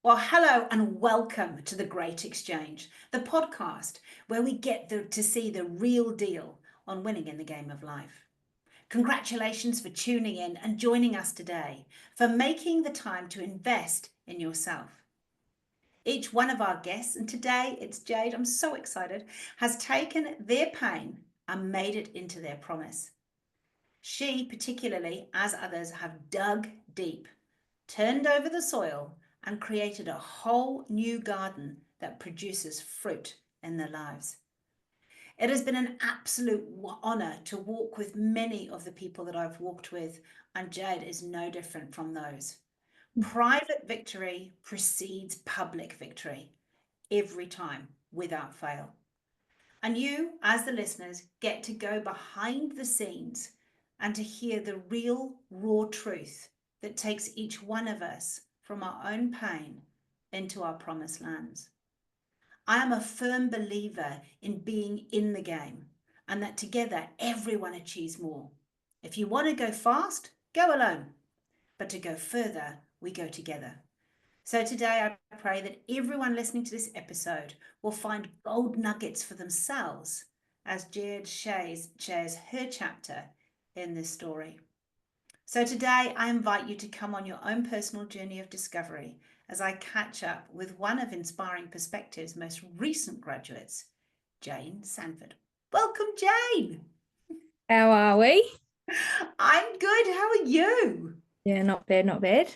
Well, hello and welcome to The Great Exchange, the podcast where we get to see the real deal on winning in the game of life. Congratulations for tuning in and joining us today, for making the time to invest in yourself. Each one of our guests, and today it's Jade, I'm so excited, has taken their pain and made it into their promise. She, particularly, as others, have dug deep, turned over the soil, and created a whole new garden that produces fruit in their lives. It has been an absolute honor to walk with many of the people that I've walked with, and Jade is no different from those. Private victory precedes public victory every time, without fail. And you, as the listeners, get to go behind the scenes and to hear the real, raw truth that takes each one of us from our own pain into our promised lands. I am a firm believer in being in the game and that together everyone achieves more. If you want to go fast, go alone. But to go further, we go together. So today I pray that everyone listening to this episode will find gold nuggets for themselves as Jade shares her chapter in this story. So today I invite you to come on your own personal journey of discovery as I catch up with one of Inspiring Perspective's most recent graduates, Jane Sanford. Welcome, Jane. How are we? I'm good. How are you? Yeah, not bad, not bad.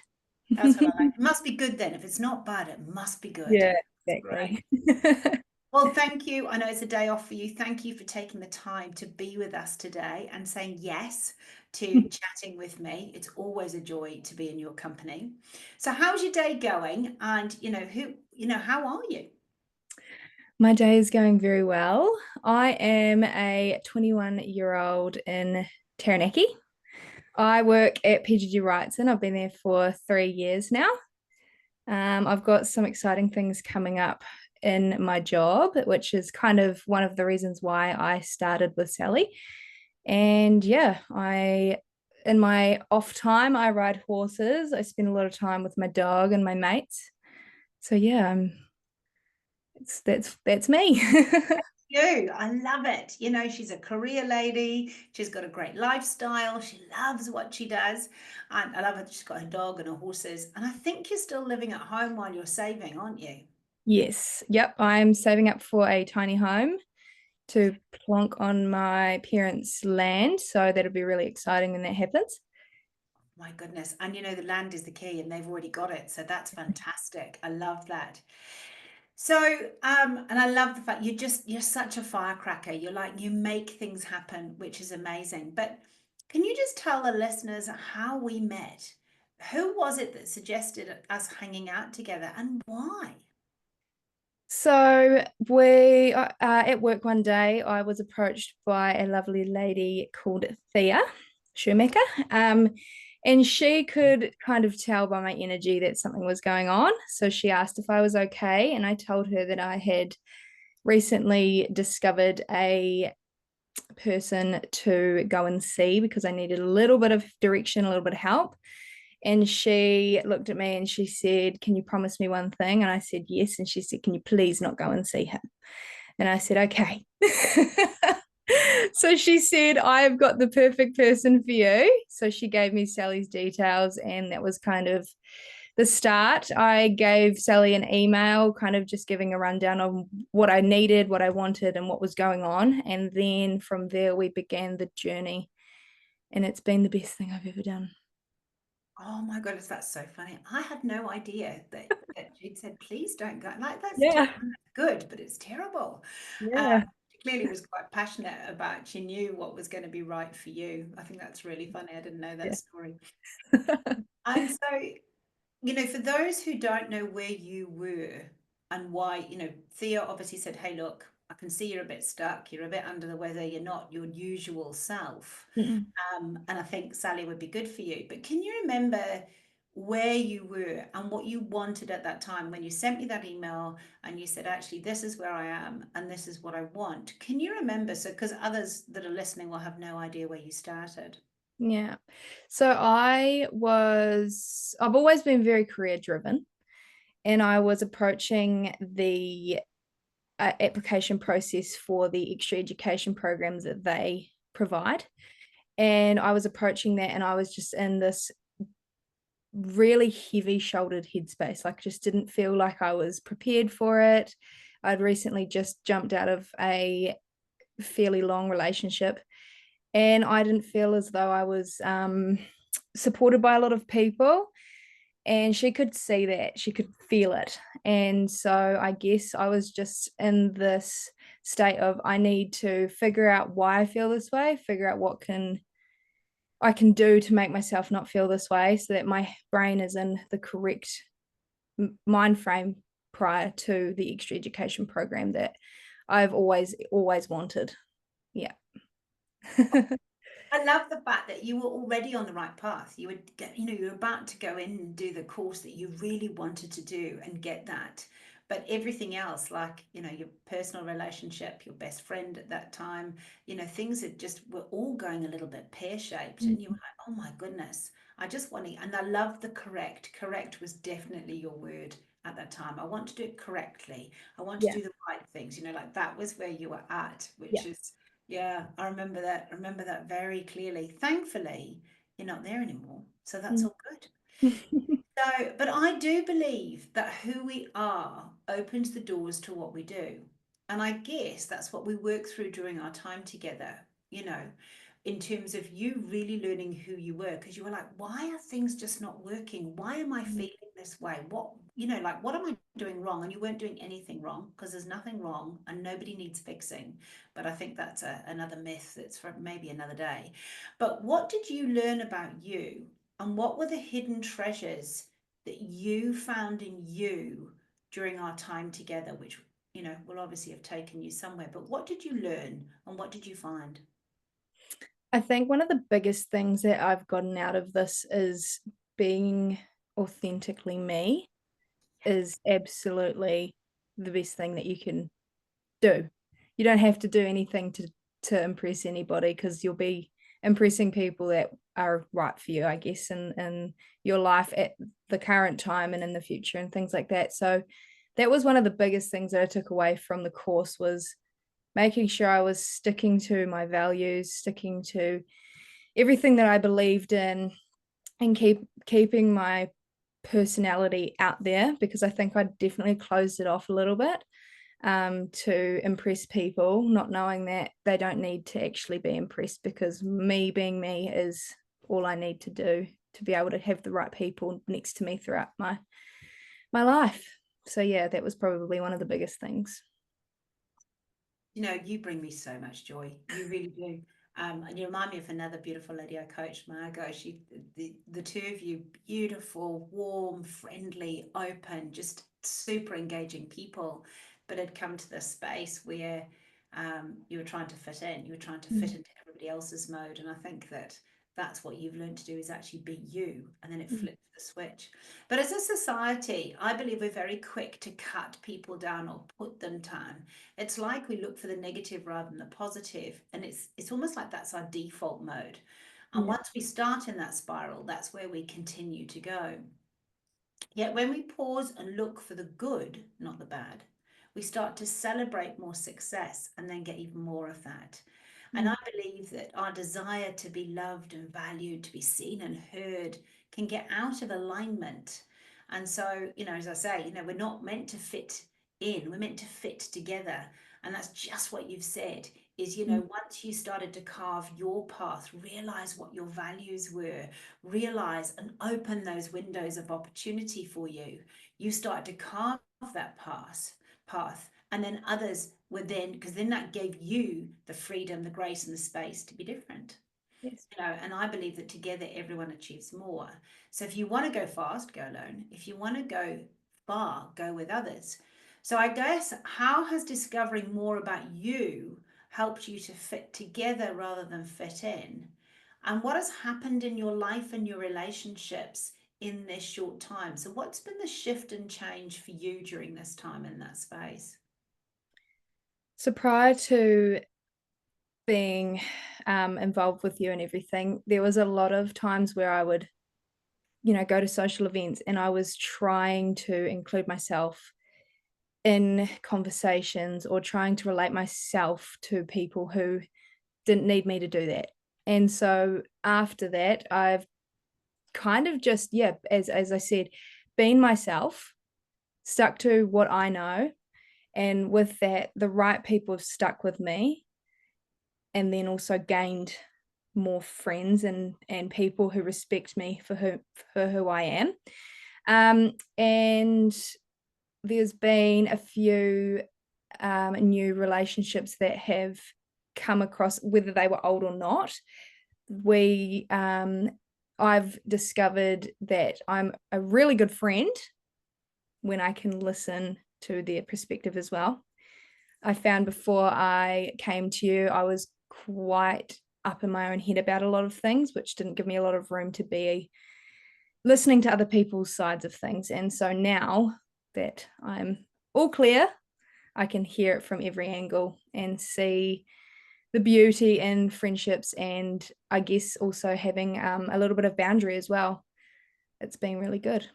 That's what I like. It must be good then. If it's not bad, it must be good. Yeah, That's great. exactly. Well, thank you. I know it's a day off for you. Thank you for taking the time to be with us today and saying yes to chatting with me. It's always a joy to be in your company. So, how's your day going? And how are you? My day is going very well. I am a 21-year-old in Taranaki. I work at PGG Wrightson. I've been there for 3 years now. I've got some exciting things coming up in my job, which is kind of one of the reasons why I started with Sally. And yeah, in my off time, I ride horses. I spend a lot of time with my dog and my mates. So yeah, that's me. You, I love it. She's a career lady. She's got a great lifestyle. She loves what she does. And I love it. She's got a dog and her horses. And I think you're still living at home while you're saving, aren't you? Yes, yep. I'm saving up for a tiny home to plonk on my parents' land. So that'll be really exciting when that happens. My goodness. And the land is the key and they've already got it. So that's fantastic. I love that. So, and I love the fact you're such a firecracker. You're like, you make things happen, which is amazing. But can you just tell the listeners how we met? Who was it that suggested us hanging out together and why? So we at work one day, I was approached by a lovely lady called Thea Schumacher. And she could kind of tell by my energy that something was going on. So she asked if I was okay, and I told her that I had recently discovered a person to go and see because I needed a little bit of direction, a little bit of help. And she looked at me and she said, "Can you promise me one thing?" And I said, "Yes." And she said, "Can you please not go and see him?" And I said, "Okay." So she said, "I've got the perfect person for you." So she gave me Sally's details, and that was kind of the start. I gave Sally an email, kind of just giving a rundown of what I needed, what I wanted, and what was going on. And then from there, we began the journey. And it's been the best thing I've ever done. Oh my goodness, that's so funny. I had no idea that she'd said, please don't go. Like, that's Yeah. good, but it's terrible. Yeah. She clearly was quite passionate about, she knew what was going to be right for you. I think that's really funny. I didn't know that Yeah. story. And so, for those who don't know where you were and why, Thea obviously said, hey, look, I can see you're a bit stuck. You're a bit under the weather. You're not your usual self. Mm. And I think Sally would be good for you. But can you remember where you were and what you wanted at that time when you sent me that email and you said, actually, this is where I am and this is what I want? Can you remember? So, because others that are listening will have no idea where you started. Yeah. So I've always been very career driven. and I was approaching the application process for the extra education programs that they provide. And I was approaching that, and I was just in this really heavy shouldered headspace. Like, just didn't feel like I was prepared for it. I'd recently just jumped out of a fairly long relationship, and I didn't feel as though I was supported by a lot of people. And she could see that, she could feel it. And so I guess I was just in this state of, I need to figure out why I feel this way, figure out what I can do to make myself not feel this way, so that my brain is in the correct mind frame prior to the extra education program that I've always wanted. Yeah. I love the fact that you were already on the right path. You would get, you were about to go in and do the course that you really wanted to do and get that. But everything else, like, your personal relationship, your best friend at that time, things that just were all going a little bit pear-shaped. And you were like, oh my goodness, I just want to, and I love the correct. Correct was definitely your word at that time. I want to do it correctly. I want to Yeah. do the right things, like that was where you were at, Yeah. which is, yeah, I remember that. I remember that very clearly. Thankfully, you're not there anymore. So that's all good. So, but I do believe that who we are opens the doors to what we do. And I guess that's what we work through during our time together, you know, in terms of you really learning who you were, because you were like, why are things just not working? Why am I feeling this way? Like, what am I doing wrong? And you weren't doing anything wrong, because there's nothing wrong and nobody needs fixing. But I think that's another myth that's for maybe another day. But what did you learn about you? And what were the hidden treasures that you found in you during our time together, which, will obviously have taken you somewhere? But what did you learn and what did you find? I think one of the biggest things that I've gotten out of this is being authentically me is absolutely the best thing that you can do. You don't have to do anything to impress anybody, because you'll be impressing people that are right for you, I guess, in your life at the current time and in the future and things like that. So that was one of the biggest things that I took away from the course, was making sure I was sticking to my values, sticking to everything that I believed in, and keeping my personality out there, because I think I definitely closed it off a little bit to impress people, not knowing that they don't need to actually be impressed, because me being me is all I need to do to be able to have the right people next to me throughout my life. So yeah, that was probably one of the biggest things. You bring me so much joy. You really do. And you remind me of another beautiful lady I coached, Margot. The two of you, beautiful, warm, friendly, open, just super engaging people, but had come to this space where you were trying to fit in. You were trying to fit Mm. into everybody else's mode. And I think that that's what you've learned to do, is actually be you, and then it Mm. flips the switch. But as a society, I believe we're very quick to cut people down or put them down. It's like we look for the negative rather than the positive, and it's almost like that's our default mode. And Yeah. once we start in that spiral, that's where we continue to go. Yet when we pause and look for the good, not the bad, we start to celebrate more success and then get even more of that. And Mm. I believe that our desire to be loved and valued, to be seen and heard, can get out of alignment. And so, as I say, we're not meant to fit in, we're meant to fit together. And that's just what you've said is, Mm. once you started to carve your path, realize what your values were, realize and open those windows of opportunity for you, you start to carve that path, and then others were then, because then that gave you the freedom, the grace, and the space to be different. Yes. And I believe that together everyone achieves more. So if you want to go fast, go alone. If you want to go far, go with others. So I guess, how has discovering more about you helped you to fit together rather than fit in? And what has happened in your life and your relationships in this short time? So what's been the shift and change for you during this time in that space? So prior to being involved with you and everything, there was a lot of times where I would go to social events, and I was trying to include myself in conversations or trying to relate myself to people who didn't need me to do that. And so after that, I've kind of just, yeah, as I said, been myself, stuck to what I know, and with that, the right people have stuck with me, and then also gained more friends and people who respect me for who I am. And there's been a few new relationships that have come across, whether they were old or not. We I've discovered that I'm a really good friend when I can listen to their perspective as well. I found before I came to you, I was quite up in my own head about a lot of things, which didn't give me a lot of room to be listening to other people's sides of things. And so now that I'm all clear, I can hear it from every angle and see the beauty in friendships, and I guess also having a little bit of boundary as well. It's been really good.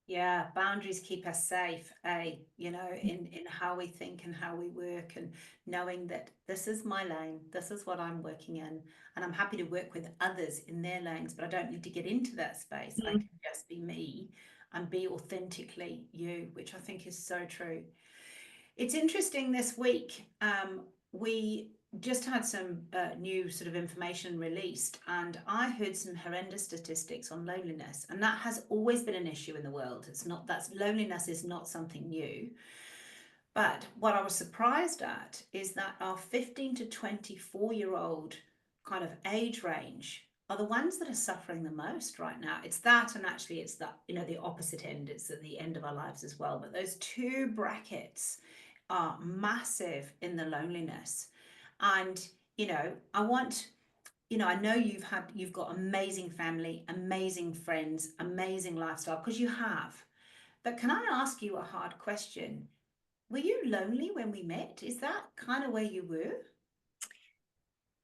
Yeah, boundaries keep us safe, in how we think and how we work, and knowing that this is my lane, this is what I'm working in, and I'm happy to work with others in their lanes, but I don't need to get into that space. I Mm. can just be me and be authentically you, which I think is so true. It's interesting this week. We just had some new sort of information released, and I heard some horrendous statistics on loneliness, and that has always been an issue in the world. It's not That's loneliness is not something new. But what I was surprised at is that our 15 to 24-year-old kind of age range are the ones that are suffering the most right now. It's that, and actually, it's that, the opposite end. It's at the end of our lives as well. But those two brackets are massive in the loneliness. And, I want, I know you've got amazing family, amazing friends, amazing lifestyle, because you have. But can I ask you a hard question? Were you lonely when we met? Is that kind of where you were?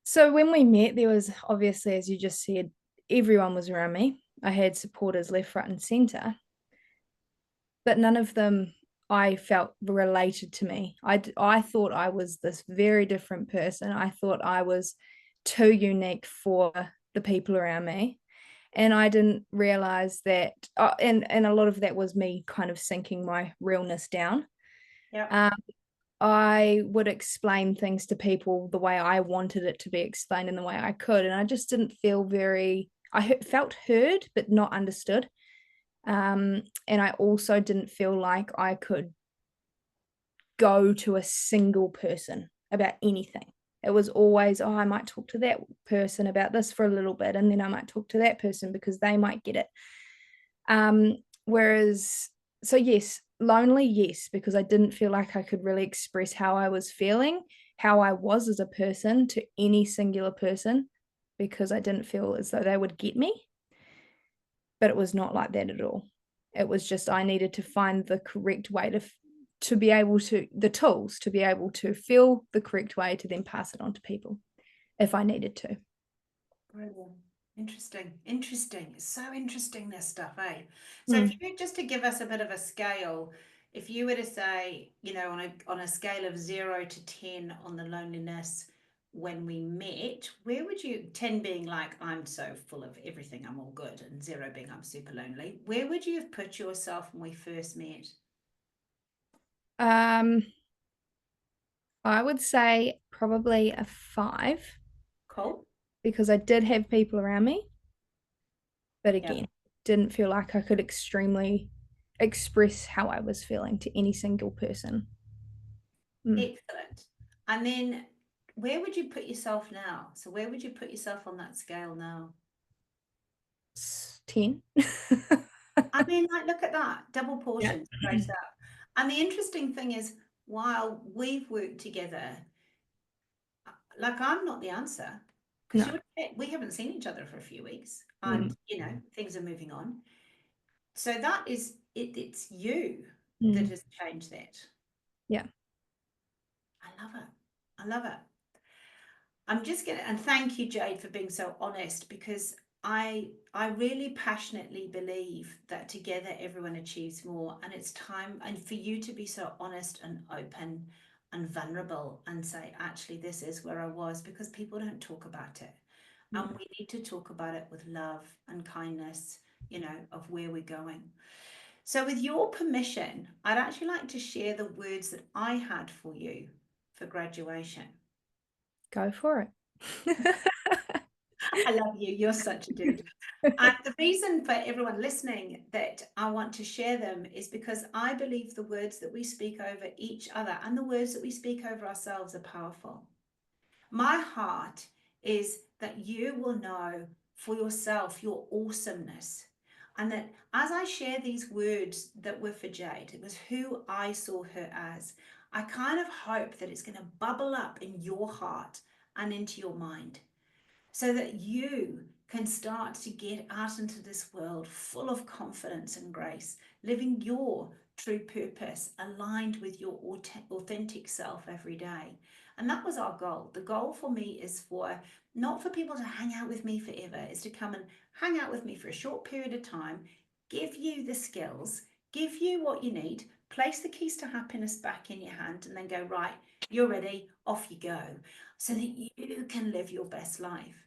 So when we met, there was obviously, as you just said, everyone was around me. I had supporters left, right, and center, but none of them I felt related to me. I thought I was this very different person. I thought I was too unique for the people around me. And I didn't realize that, and a lot of that was me kind of sinking my realness down. Yep. Um, I would explain things to people the way I wanted it to be explained and the way I could. And I just didn't feel felt heard, but not understood. And I also didn't feel like I could go to a single person about anything. It was always, oh, I might talk to that person about this for a little bit, and then I might talk to that person because they might get it. Whereas, so yes, lonely, yes, because I didn't feel like I could really express how I was feeling, how I was as a person to any singular person, because I didn't feel as though they would get me. But it was not like that at all. It was just I needed to find the correct way to be able to, the tools to be able to feel the correct way to then pass it on to people if I needed to. Brilliant. Interesting. Interesting. It's so interesting, this stuff, eh? So if Mm. you just to give us a bit of a scale, if you were to say, on a scale of 0 to 10 on the loneliness when we met, where would you, 10 being like I'm so full of everything, I'm all good, and 0 being I'm super lonely, where would you have put yourself when we first met? Um, I would say probably a 5, Cool. because I did have people around me, but Yeah. again, didn't feel like I could extremely express how I was feeling to any single person. Mm. Excellent. And then where would you put yourself now? So where would you put yourself on that scale now? 10. I mean, like, look at that, double Yeah. portion, straight up. And the interesting thing is, while we've worked together, like, I'm not the answer, because No. we haven't seen each other for a few weeks, and Mm. things are moving on. So that is it. It's you that Mm. has changed that. Yeah. I love it. I love it. I'm just gonna, and thank you, Jade, for being so honest, because I really passionately believe that together everyone achieves more, and it's time and for you to be so honest and open and vulnerable and say, actually, this is where I was, because people don't talk about it. Yeah. And we need to talk about it with love and kindness, of where we're going. So, with your permission, I'd actually like to share the words that I had for you for graduation. Go for it. I love you. You're such a dude. And the reason for everyone listening that I want to share them is because I believe the words that we speak over each other and the words that we speak over ourselves are powerful. My heart is that you will know for yourself your awesomeness. And that as I share these words that were for Jade, it was who I saw her as. I kind of hope that it's going to bubble up in your heart and into your mind so that you can start to get out into this world full of confidence and grace, living your true purpose aligned with your authentic self every day. And that was our goal. The goal for me is for not for people to hang out with me forever, is to come and hang out with me for a short period of time, give you the skills, give you what you need, place the keys to happiness back in your hand, and then go, right, you're ready, off you go, so that you can live your best life.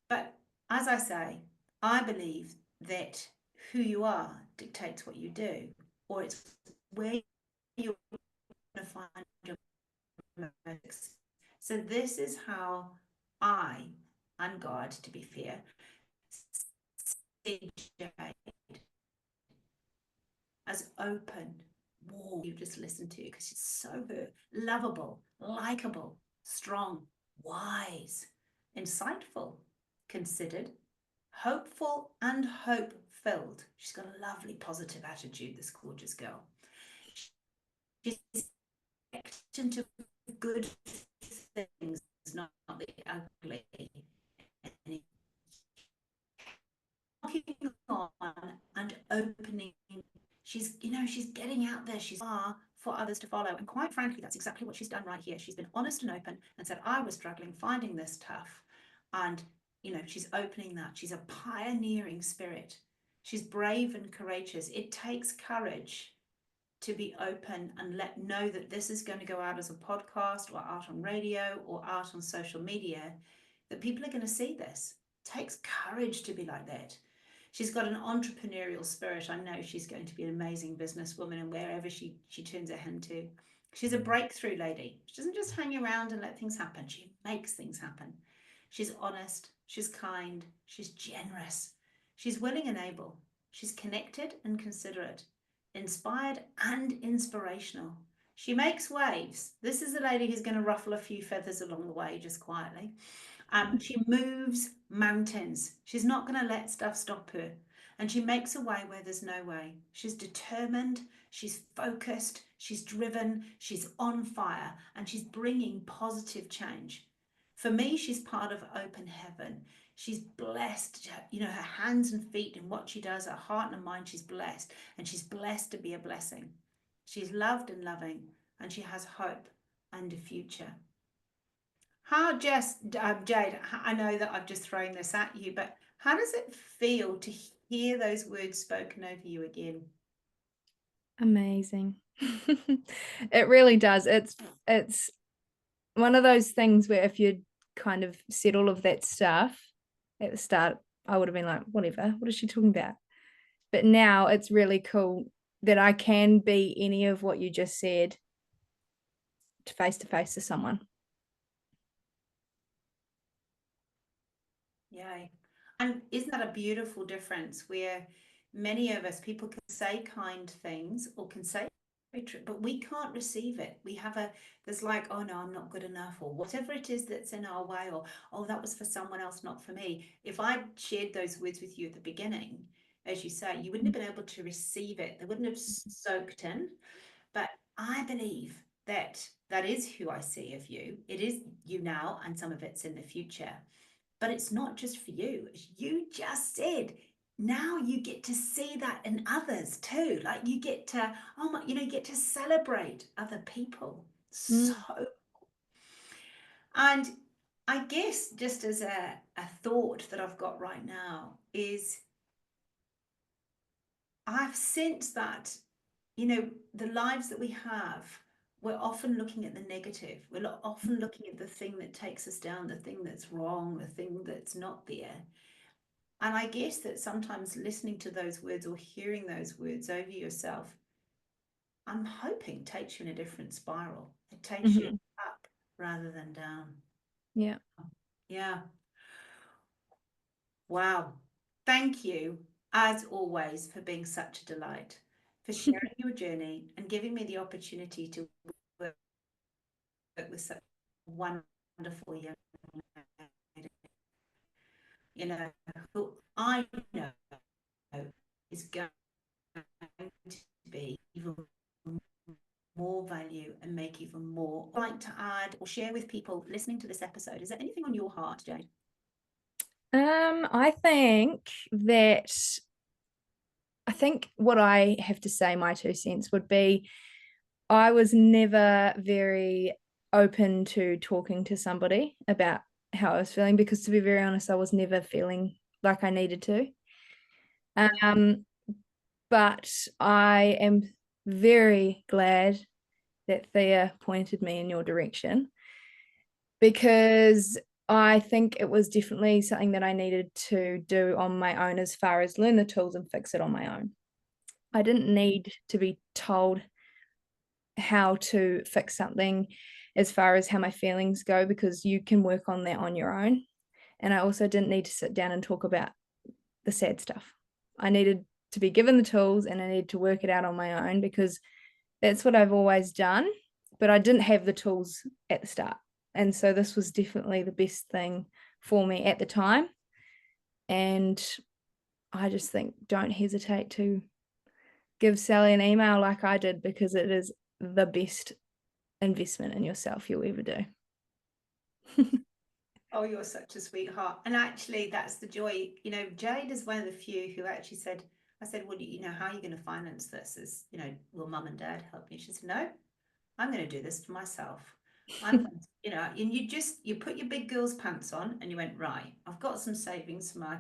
But as I say, I believe that who you are dictates what you do, or it's where you're going to find your motives. So this is how I, and God, to be fair, see Jade as open, warm. You just listen to because she's so good, lovable, likable, strong, wise, insightful, considered, hopeful, and hope filled. She's got a lovely positive attitude, this gorgeous girl. She's into good things, not the ugly. And knocking on and opening. She's getting out there. She's far for others to follow. And quite frankly, that's exactly what she's done right here. She's been honest and open and said, I was struggling finding this tough. And, she's opening that. She's a pioneering spirit. She's brave and courageous. It takes courage to be open and know that this is going to go out as a podcast or out on radio or out on social media, that people are going to see this. It takes courage to be like that. She's got an entrepreneurial spirit. I know she's going to be an amazing businesswoman, and wherever she turns her hand to. She's a breakthrough lady. She doesn't just hang around and let things happen. She makes things happen. She's honest. She's kind. She's generous. She's willing and able. She's connected and considerate, inspired and inspirational. She makes waves. This is a lady who's going to ruffle a few feathers along the way, just quietly. She moves mountains. She's not going to let stuff stop her. And she makes a way where there's no way. She's determined, she's focused, she's driven, she's on fire, and she's bringing positive change. For me, she's part of open heaven. She's blessed, her hands and feet and what she does, her heart and mind, she's blessed. And she's blessed to be a blessing. She's loved and loving, and she has hope and a future. Jade, I know that I've just thrown this at you, but how does it feel to hear those words spoken over you again? Amazing. It really does. It's one of those things where if you'd kind of said all of that stuff at the start, I would have been like, whatever, what is she talking about? But now it's really cool that I can be any of what you just said to face to someone. Yay. And isn't that a beautiful difference where many of us, people can say kind things or can say, but we can't receive it. There's like, oh no, I'm not good enough, or whatever it is that's in our way, or oh, that was for someone else, not for me. If I shared those words with you at the beginning, as you say, you wouldn't have been able to receive it. They wouldn't have soaked in. But I believe that that is who I see of you. It is you now, and some of it's in the future. But it's not just for you. As you just said, now you get to see that in others too. Like you get to, oh my, you get to celebrate other people. So, Mm. and I guess just as a thought that I've got right now is I've sensed that, the lives that we have, we're often looking at the negative. We're often looking at the thing that takes us down, the thing that's wrong, the thing that's not there. And I guess that sometimes listening to those words or hearing those words over yourself, I'm hoping takes you in a different spiral. It takes you Mhm. up rather than down. Yeah. Yeah. Wow. Thank you, as always, for being such a delight, for sharing your journey and giving me the opportunity to work with such a wonderful young lady, who I know is going to be even more value and make even more. I'd like to add or share with people listening to this episode, is there anything on your heart, Jade? I think that I think what I have to say, my 2 cents would be I was never very open to talking to somebody about how I was feeling because, to be very honest, I was never feeling like I needed to. Yeah. Um, but I am very glad that Thea pointed me in your direction because I think it was definitely something that I needed to do on my own as far as learn the tools and fix it on my own. I didn't need to be told how to fix something as far as how my feelings go because you can work on that on your own. And I also didn't need to sit down and talk about the sad stuff. I needed to be given the tools and I needed to work it out on my own because that's what I've always done. But I didn't have the tools at the start. And so this was definitely the best thing for me at the time. And I just think don't hesitate to give Sally an email like I did because it is the best investment in yourself you'll ever do. Oh, you're such a sweetheart. And actually, that's the joy. Jade is one of the few who actually said, I said, well, how are you going to finance this? Will mum and dad help you? She said, no, I'm going to do this for myself. I'm going to, and you put your big girl's pants on and you went, right, I've got some savings for my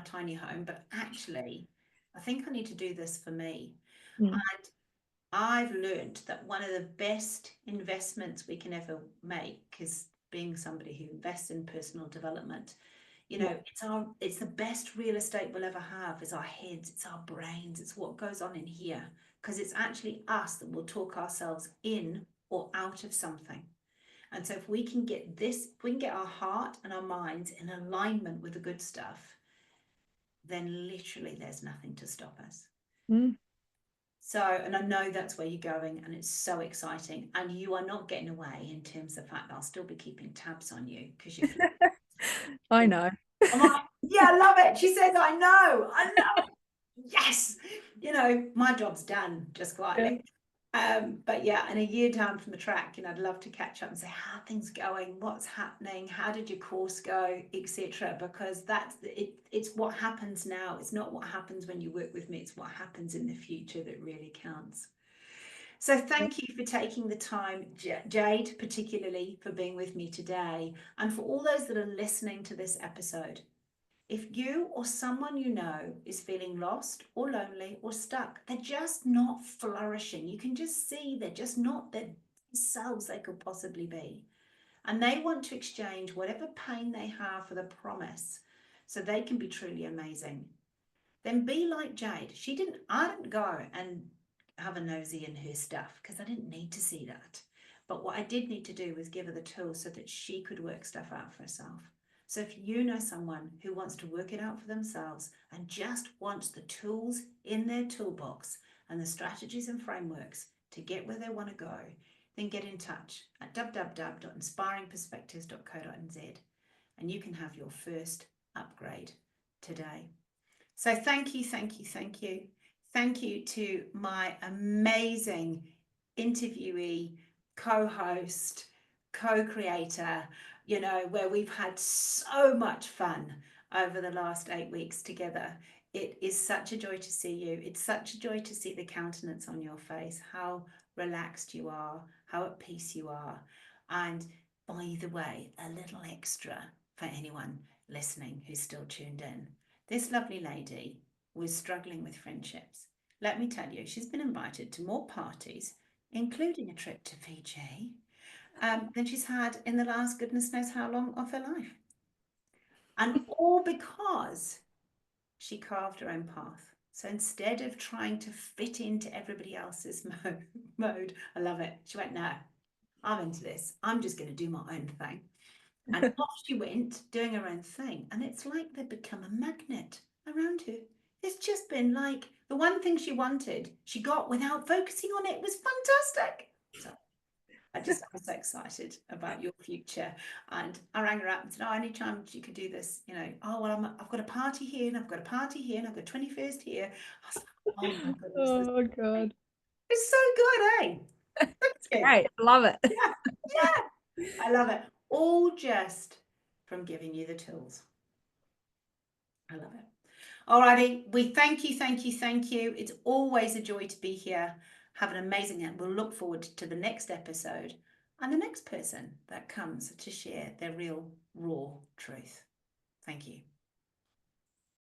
tiny home, but actually, I think I need to do this for me. Mm. And I've learned that one of the best investments we can ever make is being somebody who invests in personal development. Yeah. It's the best real estate we'll ever have is our heads, it's our brains, it's what goes on in here. Because it's actually us that will talk ourselves in or out of something. And so if we can get this, if we can get our heart and our minds in alignment with the good stuff, then literally there's nothing to stop us. Mm. So, and I know that's where you're going, and it's so exciting. And you are not getting away in terms of the fact that I'll still be keeping tabs on you because you're. I know. I'm like, yeah, I love it. She says, I know it. Yes, my job's done just Yeah. quietly. But yeah, in a year down from the track, I'd love to catch up and say how are things going, what's happening, how did your course go, etc. Because that's it. It's what happens now. It's not what happens when you work with me. It's what happens in the future that really counts. So thank you for taking the time, Jade, particularly for being with me today, and for all those that are listening to this episode. If you or someone you know is feeling lost or lonely or stuck, they're just not flourishing. You can just see they're just not the selves they could possibly be. And they want to exchange whatever pain they have for the promise so they can be truly amazing. Then be like Jade. I didn't go and have a nosy in her stuff because I didn't need to see that. But what I did need to do was give her the tools so that she could work stuff out for herself. So if you know someone who wants to work it out for themselves and just wants the tools in their toolbox and the strategies and frameworks to get where they want to go, then get in touch at www.inspiringperspectives.co.nz and you can have your first upgrade today. So thank you, thank you, thank you. Thank you to my amazing interviewee, co-host, co-creator, where we've had so much fun over the last 8 weeks together. It is such a joy to see you. It's such a joy to see the countenance on your face, how relaxed you are, how at peace you are. And by the way, a little extra for anyone listening who's still tuned in. This lovely lady was struggling with friendships. Let me tell you, she's been invited to more parties, including a trip to Fiji, than she's had in the last goodness knows how long of her life. And all because she carved her own path. So instead of trying to fit into everybody else's mode, I love it. She went, no, I'm into this. I'm just going to do my own thing. And off she went, doing her own thing. And it's like they've become a magnet around her. It's just been like the one thing she wanted, she got without focusing on it. It was fantastic. So I'm so excited about your future. And I rang her up and said, oh, any chance you could do this? You know, oh, well, I've got a party here and I've got a party here and I've got 21st here. I was like, oh my goodness, this Oh God. is so good, eh? It's Thank you. great. I love it. Yeah, yeah. I love it. All just from giving you the tools. I love it. Alrighty, we thank you, thank you, thank you. It's always a joy to be here. Have an amazing day. We'll look forward to the next episode and the next person that comes to share their real, raw truth. Thank you.